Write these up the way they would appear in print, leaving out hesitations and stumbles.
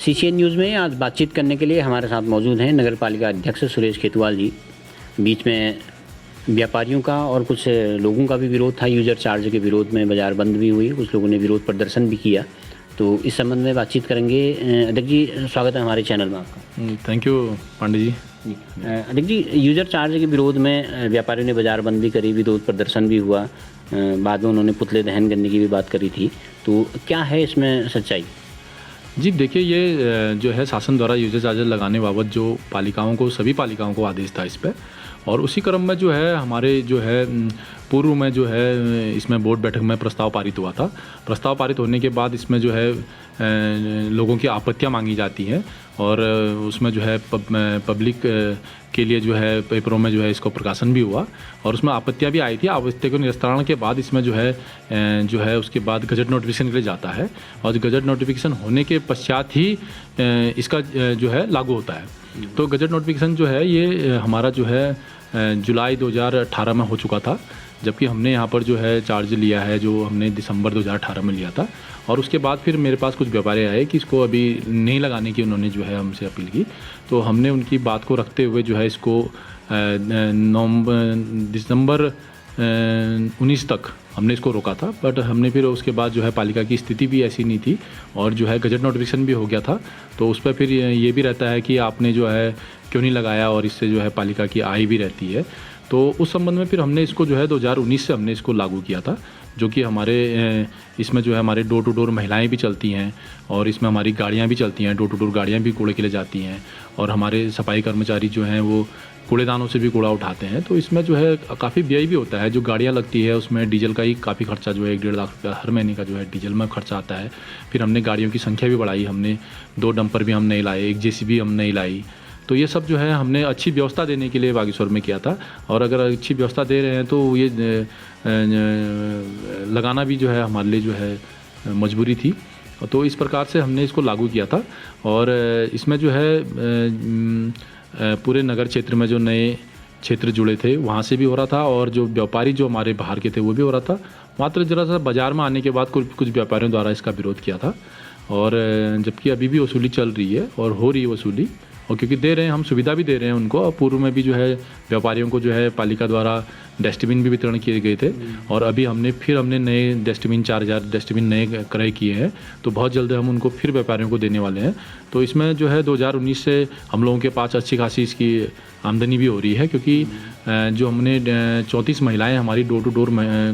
CCN news में आज बातचीत करने के लिए हमारे साथ मौजूद हैं नगर पालिका अध्यक्ष सुरेश खेतवाल जी। बीच में व्यापारियों का और कुछ लोगों का भी विरोध था। यूजर चार्ज के विरोध में बाज़ार बंद भी हुई, कुछ लोगों ने विरोध प्रदर्शन भी किया। तो इस संबंध में बातचीत करेंगे। अध्यक्ष जी, स्वागत है हमारे चैनल में आपका। Thank you Pandey ji. अध्यक्ष जी, यूजर चार्ज के विरोध में व्यापारियों ने बाज़ार बंद भी करी, विरोध प्रदर्शन भी हुआ, बाद में उन्होंने पुतले दहन करने की भी बात करी थी। तो क्या है इसमें सच्चाई? जी देखिए, ये जो है शासन द्वारा यूजर चार्जर लगाने बाबत जो पालिकाओं को, सभी पालिकाओं को आदेश था इस पर, और उसी क्रम में जो है हमारे जो है पूर्व में जो है इसमें बोर्ड बैठक में प्रस्ताव पारित हुआ था। प्रस्ताव पारित होने के बाद इसमें जो है लोगों की आपत्तियां मांगी जाती हैं और उसमें जो है पब्लिक के लिए जो है पेपरों में जो है इसको प्रकाशन भी हुआ और उसमें आपत्तियां भी आई थी। आपत्तियों के निस्तारण के बाद इसमें जो है उसके बाद गजट नोटिफिकेशन के लिए जाता है और गजट नोटिफिकेशन होने के पश्चात ही इसका जो है लागू होता है। तो गजट नोटिफिकेशन जो है ये हमारा जो है जुलाई 2018 में हो चुका था, जबकि हमने यहाँ पर जो है चार्ज लिया है जो हमने दिसंबर 2018 में लिया था। और उसके बाद फिर मेरे पास कुछ व्यापारी आए कि इसको अभी नहीं लगाने की उन्होंने जो है हमसे अपील की। तो हमने उनकी बात को रखते हुए जो है इसको दिसंबर 19 तक हमने इसको रोका था। बट हमने फिर उसके बाद जो है पालिका की स्थिति भी ऐसी नहीं थी और जो है गजट नोटिफिकेशन भी हो गया था, तो उस पर फिर ये भी रहता है कि आपने जो है क्यों नहीं लगाया और इससे जो है पालिका की आय भी रहती है। तो उस संबंध में फिर हमने इसको जो है 2019 से हमने इसको लागू किया था, जो कि हमारे इसमें जो है हमारे डोर टू डोर महिलाएं भी चलती हैं और इसमें हमारी गाड़ियां भी चलती हैं, डोर टू डोर गाड़ियां भी कूड़े के लिए जाती हैं और हमारे सफाई कर्मचारी जो हैं वो कूड़ेदानों से भी कूड़ा उठाते हैं। तो इसमें जो है काफ़ी व्यय भी होता है। जो गाड़ियाँ लगती है उसमें डीजल का ही काफ़ी खर्चा जो है 1-1.5 लाख रुपया हर महीने का जो है डीजल में खर्चा आता है। फिर हमने गाड़ियों की संख्या भी बढ़ाई, हमने 2 डंपर भी हम नहीं लाए, 1 जेसीबी हम नहीं लाई। तो ये सब जो है हमने अच्छी व्यवस्था देने के लिए बागेश्वर में किया था और अगर अच्छी व्यवस्था दे रहे हैं तो ये लगाना भी जो है हमारे लिए जो है मजबूरी थी। तो इस प्रकार से हमने इसको लागू किया था और इसमें जो है पूरे नगर क्षेत्र में जो नए क्षेत्र जुड़े थे वहाँ से भी हो रहा था और जो व्यापारी जो हमारे बाहर के थे वो भी हो रहा था। मात्र ज़रा सा बाज़ार में आने के बाद कुछ व्यापारियों द्वारा इसका विरोध किया था और जबकि अभी भी वसूली चल रही है और हो रही है वसूली, और क्योंकि दे रहे हैं, हम सुविधा भी दे रहे हैं उनको। और पूर्व में भी जो है व्यापारियों को जो है पालिका द्वारा डस्टबिन भी वितरण किए गए थे और अभी हमने नए डस्टबिन 4000 डस्टबिन नए क्रय किए हैं, तो बहुत जल्द हम उनको फिर व्यापारियों को देने वाले हैं। तो इसमें जो है 2019 से हम लोगों के पास अच्छी खासी इसकी आमदनी भी हो रही है, क्योंकि जो हमने 34 महिलाएँ हमारी डोर टू डोर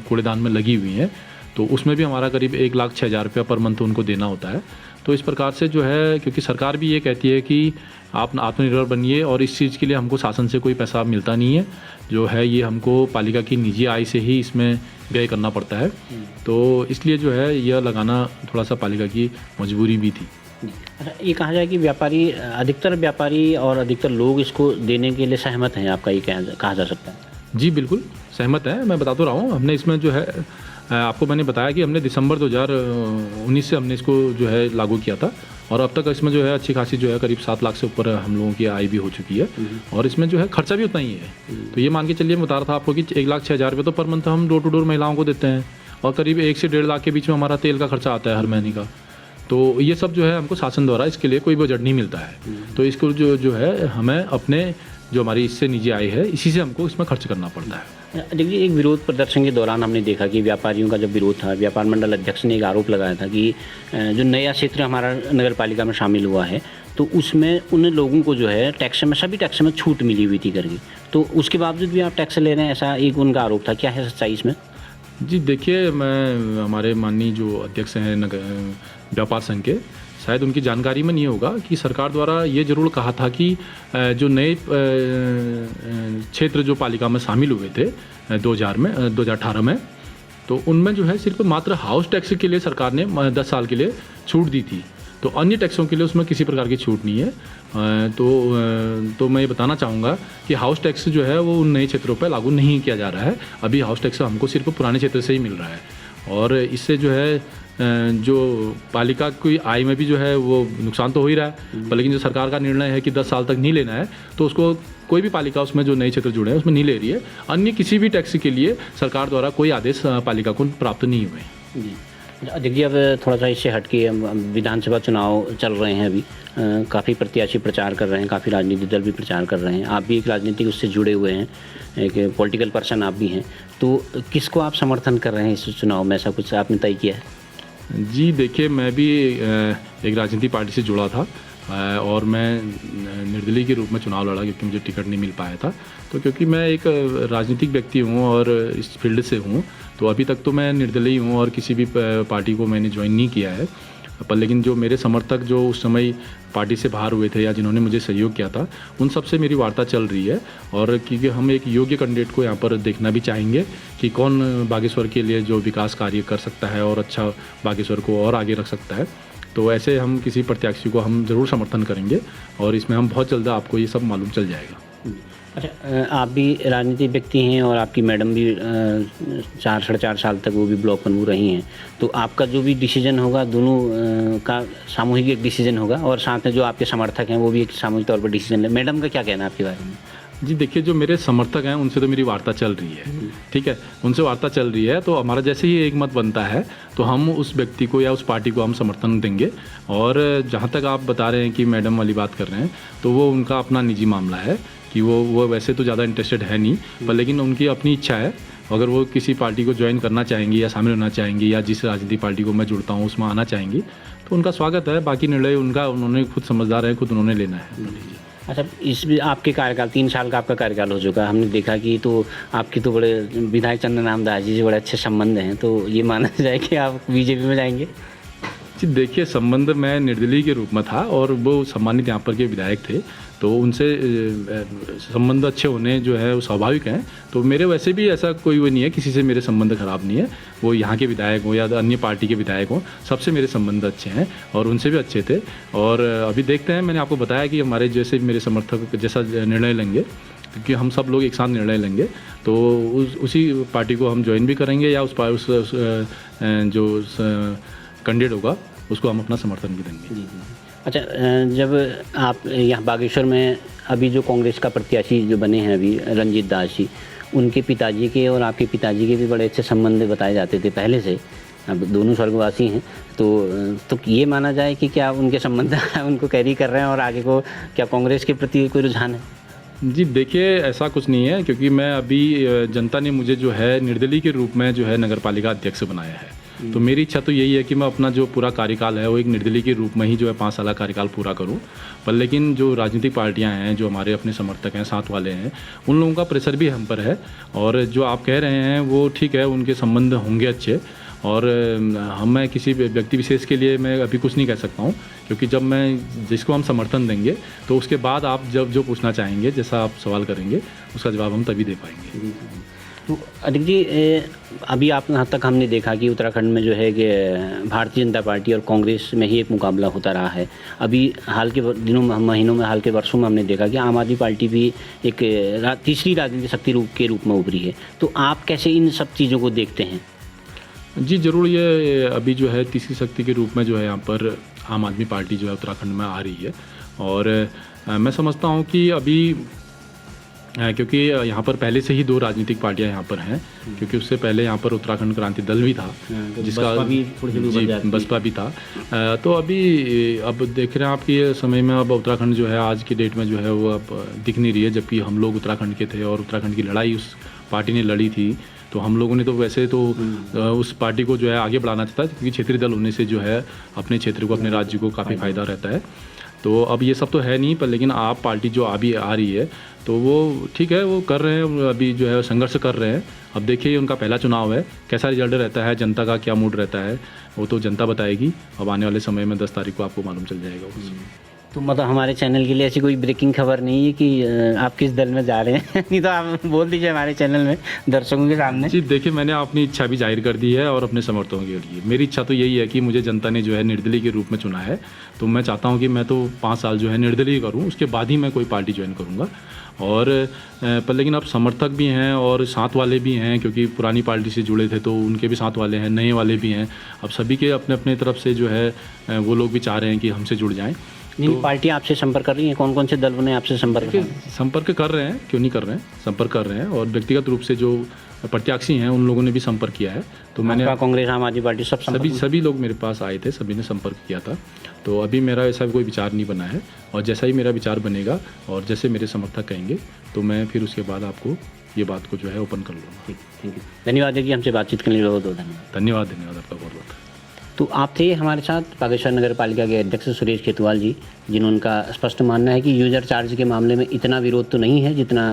कूड़ेदान में लगी हुई हैं, तो उसमें भी हमारा करीब 1,06,000 रुपया पर मंथ उनको देना होता है। तो इस प्रकार से जो है, क्योंकि सरकार भी ये कहती है कि आप आत्मनिर्भर बनिए और इस चीज़ के लिए हमको शासन से कोई पैसा मिलता नहीं है, जो है ये हमको पालिका की निजी आय से ही इसमें व्यय करना पड़ता है। तो इसलिए जो है यह लगाना थोड़ा सा पालिका की मजबूरी भी थी। अच्छा, ये कहा जाए कि अधिकतर व्यापारी और अधिकतर लोग इसको देने के लिए सहमत हैं, आपका ये कहा जा सकता है? जी बिल्कुल सहमत है। मैं बता तो रहा हूँ, हमने इसमें जो है आपको मैंने बताया कि हमने दिसंबर 2019 से हमने इसको जो है लागू किया था और अब तक इसमें जो है अच्छी खासी जो है करीब 7 लाख से ऊपर हम लोगों की आय भी हो चुकी है और इसमें जो है खर्चा भी उतना ही है। तो ये मान के चलिए, मैं बता रहा था आपको कि 1,06,000 रुपये तो पर मंथ हम डोर टू डोर महिलाओं को देते हैं और करीब 1 से 1.5 लाख के बीच में हमारा तेल का खर्चा आता है हर महीने का। तो ये सब जो है हमको शासन द्वारा इसके लिए कोई बजट नहीं मिलता है। तो इसको जो है हमें अपने जो हमारी इससे निजी आय है इसी से हमको इसमें खर्च करना पड़ता है। देखिए, एक विरोध प्रदर्शन के दौरान हमने देखा कि व्यापारियों का जब विरोध था, व्यापार मंडल अध्यक्ष ने एक आरोप लगाया था कि जो नया क्षेत्र हमारा नगर पालिका में शामिल हुआ है तो उसमें उन लोगों को जो है सभी टैक्स में छूट मिली हुई थी करके, तो उसके बावजूद भी आप टैक्स ले रहे हैं, ऐसा एक उनका आरोप था। क्या है सच्चाई इसमें? जी देखिए, मैं हमारे माननीय जो अध्यक्ष हैं व्यापार संघ के, शायद उनकी जानकारी में नहीं होगा कि सरकार द्वारा ये जरूर कहा था कि जो नए क्षेत्र जो पालिका में शामिल हुए थे 2018 में, तो उनमें जो है सिर्फ मात्र हाउस टैक्स के लिए सरकार ने 10 साल के लिए छूट दी थी। तो अन्य टैक्सों के लिए उसमें किसी प्रकार की छूट नहीं है। तो मैं ये बताना चाहूँगा कि हाउस टैक्स जो है वो उन नए क्षेत्रों पर लागू नहीं किया जा रहा है। अभी हाउस टैक्स हमको सिर्फ पुराने क्षेत्र से ही मिल रहा है और इससे जो है जो पालिका की आय में भी जो है वो नुकसान तो हो ही रहा है, पर लेकिन जो सरकार का निर्णय है कि 10 साल तक नहीं लेना है, तो उसको कोई भी पालिका उसमें जो नए क्षेत्र जुड़े हैं उसमें नहीं ले रही है। अन्य किसी भी टैक्स के लिए सरकार द्वारा कोई आदेश पालिका को प्राप्त नहीं हुए। जी, देखिए, अब थोड़ा सा इससे हट के हम विधानसभा चुनाव चल रहे हैं अभी। काफ़ी प्रत्याशी प्रचार कर रहे हैं, काफ़ी राजनीतिक दल भी प्रचार कर रहे हैं। आप भी एक राजनीतिक उससे जुड़े हुए हैं, एक पॉलिटिकल पर्सन आप भी हैं, तो किसको आप समर्थन कर रहे हैं इस चुनाव में? ऐसा कुछ आपने तय किया है? जी देखिए, मैं भी एक राजनीतिक पार्टी से जुड़ा था और मैं निर्दलीय के रूप में चुनाव लड़ा क्योंकि मुझे टिकट नहीं मिल पाया था। तो क्योंकि मैं एक राजनीतिक व्यक्ति हूँ और इस फील्ड से हूँ, तो अभी तक तो मैं निर्दलीय हूँ और किसी भी पार्टी को मैंने ज्वाइन नहीं किया है। पर लेकिन जो मेरे समर्थक जो उस समय पार्टी से बाहर हुए थे या जिन्होंने मुझे सहयोग किया था, उन सब से मेरी वार्ता चल रही है। और क्योंकि हम एक योग्य कैंडिडेट को यहाँ पर देखना भी चाहेंगे कि कौन बागेश्वर के लिए जो विकास कार्य कर सकता है और अच्छा बागेश्वर को और आगे रख सकता है। तो ऐसे हम किसी प्रत्याशी को हम ज़रूर समर्थन करेंगे और इसमें हम बहुत जल्द आपको ये सब मालूम चल जाएगा। अच्छा, आप भी राजनीतिक व्यक्ति हैं और आपकी मैडम भी 4-4.5 साल तक वो भी ब्लॉक प्रमुख रही हैं, तो आपका जो भी डिसीजन होगा दोनों का सामूहिक एक डिसीजन होगा और साथ में जो आपके समर्थक हैं वो भी एक सामूहिक तौर पर डिसीजन है। मैडम का क्या कहना है आपके बारे में? जी देखिए, जो मेरे समर्थक हैं उनसे तो मेरी वार्ता चल रही है, ठीक है, उनसे वार्ता चल रही है, तो हमारा जैसे ही एक मत बनता है तो हम उस व्यक्ति को या उस पार्टी को हम समर्थन देंगे। और जहाँ तक आप बता रहे हैं कि मैडम वाली बात कर रहे हैं, तो वो उनका अपना निजी मामला है कि वो वैसे तो ज़्यादा इंटरेस्टेड है नहीं, पर लेकिन उनकी अपनी इच्छा है। अगर वो किसी पार्टी को ज्वाइन करना चाहेंगी या शामिल होना चाहेंगी या जिस राजनीतिक पार्टी को मैं जुड़ता हूँ उसमें आना चाहेंगी, तो उनका स्वागत है। बाकी निर्णय उनका, उन्होंने खुद समझदार है, खुद उन्होंने लेना है। अच्छा, इस आपके कार्यकाल 3 साल का आपका कार्यकाल हो चुका है, हमने देखा कि तो आपकी तो बड़े विधायक चंद्रनाम दास जी से बड़े अच्छे संबंध हैं, तो ये माना जाए कि आप बीजेपी में जाएंगे? जी देखिए, संबंध मैं निर्दलीय के रूप में था और वो सम्मानित यहाँ पर के विधायक थे, तो उनसे संबंध अच्छे होने जो है वो स्वाभाविक हैं। तो मेरे वैसे भी ऐसा कोई वो नहीं है, किसी से मेरे संबंध खराब नहीं है। वो यहाँ के विधायक हों या अन्य पार्टी के विधायक हों, सबसे मेरे संबंध अच्छे हैं और उनसे भी अच्छे थे। और अभी देखते हैं, मैंने आपको बताया कि हमारे जैसे मेरे समर्थक जैसा निर्णय लेंगे, क्योंकि हम सब लोग एक साथ निर्णय लेंगे, तो उसी पार्टी को हम ज्वाइन भी करेंगे या उस जो कैंडिडेट होगा उसको हम अपना समर्थन भी देंगे। अच्छा, जब आप यहाँ बागेश्वर में अभी जो कांग्रेस का प्रत्याशी जो बने हैं अभी रंजीत दास जी, उनके पिताजी के और आपके पिताजी के भी बड़े अच्छे संबंध बताए जाते थे पहले से। अब दोनों स्वर्गवासी हैं, तो ये माना जाए कि क्या उनके संबंध उनको कैरी कर रहे हैं और आगे को क्या कांग्रेस के प्रति कोई रुझान है? जी देखिए, ऐसा कुछ नहीं है, क्योंकि मैं अभी जनता ने मुझे जो है निर्दलीय के रूप में जो है नगर पालिका अध्यक्ष बनाया है। तो मेरी इच्छा तो यही है कि मैं अपना जो पूरा कार्यकाल है वो एक निर्दलीय के रूप में ही जो है 5 साल का कार्यकाल पूरा करूं। पर लेकिन जो राजनीतिक पार्टियां हैं, जो हमारे अपने समर्थक हैं, साथ वाले हैं, उन लोगों का प्रेशर भी हम पर है। और जो आप कह रहे हैं वो ठीक है, उनके संबंध होंगे अच्छे। और मैं किसी व्यक्ति विशेष के लिए मैं अभी कुछ नहीं कह सकता हूँ, क्योंकि जब मैं जिसको हम समर्थन देंगे तो उसके बाद आप जब जो पूछना चाहेंगे, जैसा आप सवाल करेंगे, उसका जवाब हम तभी दे पाएंगे। तो अधिक जी, अभी आप यहाँ तक हमने देखा कि उत्तराखंड में जो है कि भारतीय जनता पार्टी और कांग्रेस में ही एक मुकाबला होता रहा है। अभी हाल के दिनों में, महीनों में, हाल के वर्षों में हमने देखा कि आम आदमी पार्टी भी एक तीसरी राजनीतिक शक्ति के रूप में उभरी है। तो आप कैसे इन सब चीज़ों को देखते हैं? जी ज़रूर, ये अभी जो है तीसरी शक्ति के रूप में जो है यहाँ पर आम आदमी पार्टी जो है उत्तराखंड में आ रही है। और मैं समझता हूँ कि अभी क्योंकि यहाँ पर पहले से ही 2 राजनीतिक पार्टियाँ यहाँ पर हैं, क्योंकि उससे पहले यहाँ पर उत्तराखंड क्रांति दल भी था, जिसका बसपा भी था। तो अभी अब देख रहे हैं आप कि ये समय में अब उत्तराखंड जो है आज की डेट में जो है वो अब दिख नहीं रही है, जबकि हम लोग उत्तराखंड के थे और उत्तराखंड की लड़ाई उस पार्टी ने लड़ी थी। तो हम लोगों ने तो वैसे तो उस पार्टी को जो है आगे बढ़ाना चाहता है, क्योंकि क्षेत्रीय दल होने से जो है अपने क्षेत्र को, अपने राज्य को काफ़ी फायदा रहता है। तो अब ये सब तो है नहीं, पर लेकिन आप पार्टी जो अभी आ रही है तो वो ठीक है, वो कर रहे हैं, अभी जो है संघर्ष कर रहे हैं। अब देखिए, उनका पहला चुनाव है, कैसा रिजल्ट रहता है, जनता का क्या मूड रहता है, वो तो जनता बताएगी। अब आने वाले समय में 10 तारीख को आपको मालूम चल जाएगा। तो मतलब हमारे चैनल के लिए ऐसी कोई ब्रेकिंग खबर नहीं है कि आप किस दल में जा रहे हैं? नहीं तो आप बोल दीजिए हमारे चैनल में दर्शकों के सामने। जी देखिए, मैंने अपनी इच्छा भी जाहिर कर दी है और अपने समर्थकों के लिए मेरी इच्छा तो यही है कि मुझे जनता ने जो है निर्दलीय के रूप में चुना है, तो मैं चाहता हूँ कि मैं तो 5 साल जो है निर्दलीय करूँ, उसके बाद ही मैं कोई पार्टी ज्वाइन करूँगा। और पर लेकिन अब समर्थक भी हैं और साथ वाले भी हैं, क्योंकि पुरानी पार्टी से जुड़े थे तो उनके भी साथ वाले हैं, नए वाले भी हैं। अब सभी के अपने अपने तरफ से जो है वो लोग भी चाह रहे हैं कि हमसे जुड़ जाएं। नहीं, पार्टी आपसे संपर्क कर रही है, कौन कौन से दलों ने आपसे संपर्क देखिए, किया? संपर्क कर रहे हैं, क्यों नहीं कर रहे हैं, संपर्क कर रहे हैं, और व्यक्तिगत रूप से जो प्रत्याशी हैं उन लोगों ने भी संपर्क किया है। तो मैंने आपका कांग्रेस, आम आदमी पार्टी सब संपर्क सभी लोग मेरे पास आए थे, सभी ने संपर्क किया था। तो अभी मेरा ऐसा कोई विचार नहीं बना है, और जैसा ही मेरा विचार बनेगा और जैसे मेरे समर्थक कहेंगे तो मैं फिर उसके बाद आपको ये बात को जो है ओपन कर लूँगा। थैंक यू, धन्यवाद जी, हमसे बातचीत करने के लिए बहुत बहुत धन्यवाद। धन्यवाद आपका बहुत बहुत। तो आप थे हमारे साथ बागेश्वर नगर पालिका के अध्यक्ष सुरेश खेतवाल जी, जिन्होंने का स्पष्ट मानना है कि यूजर चार्ज के मामले में इतना विरोध तो नहीं है जितना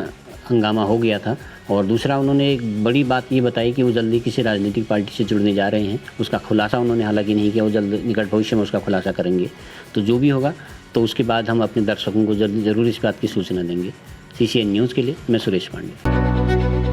हंगामा हो गया था। और दूसरा, उन्होंने एक बड़ी बात ये बताई कि वो जल्दी किसी राजनीतिक पार्टी से जुड़ने जा रहे हैं। उसका खुलासा उन्होंने हालांकि नहीं किया, वो जल्द निकट भविष्य में उसका खुलासा करेंगे। तो जो भी होगा तो उसके बाद हम अपने दर्शकों को जरूर इस बात की सूचना देंगे। CCN न्यूज़ के लिए मैं सुरेश पांडे।